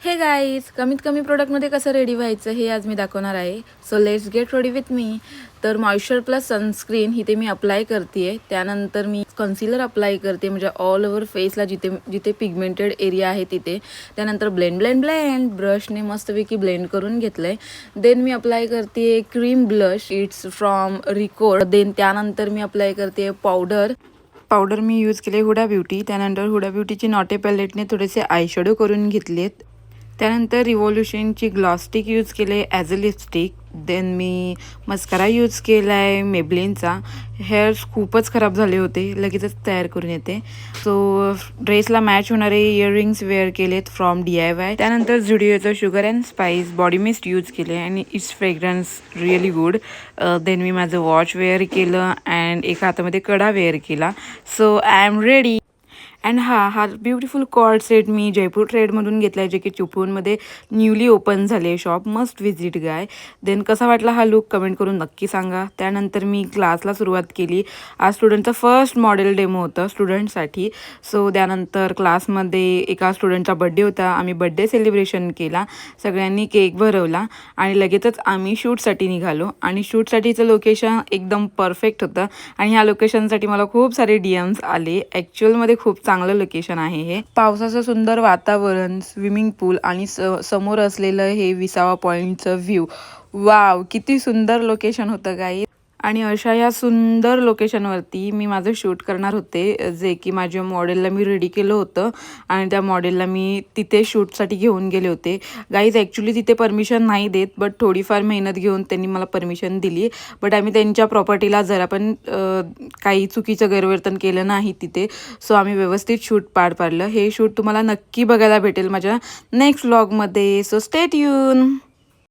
हे गाईज, कमीत कमी प्रोडक्टमध्ये कसं रेडी व्हायचं हे आज मी दाखवणार आहे. So let's get ready with me. तर मॉइश्चर प्लस सनस्क्रीन इथे मी अप्लाय करते आहे. त्यानंतर मी कन्सिलर अप्लाय करते, म्हणजे ऑल ओव्हर फेसला जिथे जिथे पिगमेंटेड एरिया आहे तिथे. त्यानंतर ब्लेंड ब्रशने मस्तपैकी ब्लेंड करून घेतलं आहे. देन मी अप्लाय करते cream blush, it's from Recode. Then त्यानंतर मी अप्लाय करते पावडर मी यूज केले हुडा ब्युटी. त्यानंतर हुडा ब्युटीची नॉटे पॅलेटने थोडेसे आयशॅडो करून घेतलेत. त्यानंतर रिव्होल्युशनची ग्लॉस स्टिक यूज केले as a lipstick. Than me mascara use केला आहे मेबलिनचा. हेअर्स खूपच खराब झाले होते, लगेचच तयार करून येते. सो ड्रेसला मॅच होणारे इयरिंग्स वेअर केलेत फ्रॉम DIY. त्यानंतर झुडिओचं sugar and spice body mist use केले आणि it's fragrance really good. Then मी माझं वॉच वेअर केलं अँड एका हातामध्ये कडा वेअर केला. So I am ready. And हा ब्युटिफुल कॉर्ड सेट मी जयपूर ट्रेडमधून घेतला आहे, जे की चिपळूणमध्ये न्यूली ओपन झाले आहे shop. Must visit guys. Then कसा वाटला हा लुक कमेंट करून नक्की सांगा. त्यानंतर मी क्लासला सुरुवात केली. आज स्टुडंटचं फर्स्ट मॉडेल डेमो होतं स्टुडंटसाठी. सो त्यानंतर क्लासमध्ये एका स्टुडंटचा बड्डे होता. आम्ही बड्डे सेलिब्रेशन केला, सगळ्यांनी केक भरवला आणि लगेचच आम्ही शूटसाठी निघालो. आणि शूटसाठीचं लोकेशन एकदम परफेक्ट होतं आणि ह्या लोकेशनसाठी मला खूप सारे DMs आले. ॲक्च्युअलमध्ये खूप चांगलं लोकेशन आहे हे. पावसाचं सुंदर वातावरण, स्विमिंग पूल आणि समोर असलेलं हे विसावा पॉईंटचं व्ह्यू. वाव, किती सुंदर लोकेशन होतं गाई. आणि अशा या सुंदर लोकेशनवरती मी माझं शूट करणार होते, जे की माझ्या मॉडेलला मी रेडी केलं होतं आणि त्या मॉडेलला मी तिथे शूटसाठी घेऊन गेले होते. गाईज ॲक्च्युली तिथे परमिशन नाही देत, बट थोडीफार मेहनत घेऊन त्यांनी मला परमिशन दिली. बट आम्ही त्यांच्या प्रॉपर्टीला जरा पण काही चुकीचं गैरवर्तन केलं नाही तिथे. सो आम्ही व्यवस्थित शूट पार पाडलं. हे शूट तुम्हाला नक्की बघायला भेटेल माझ्या नेक्स्ट व्लॉगमध्ये. So stay tune.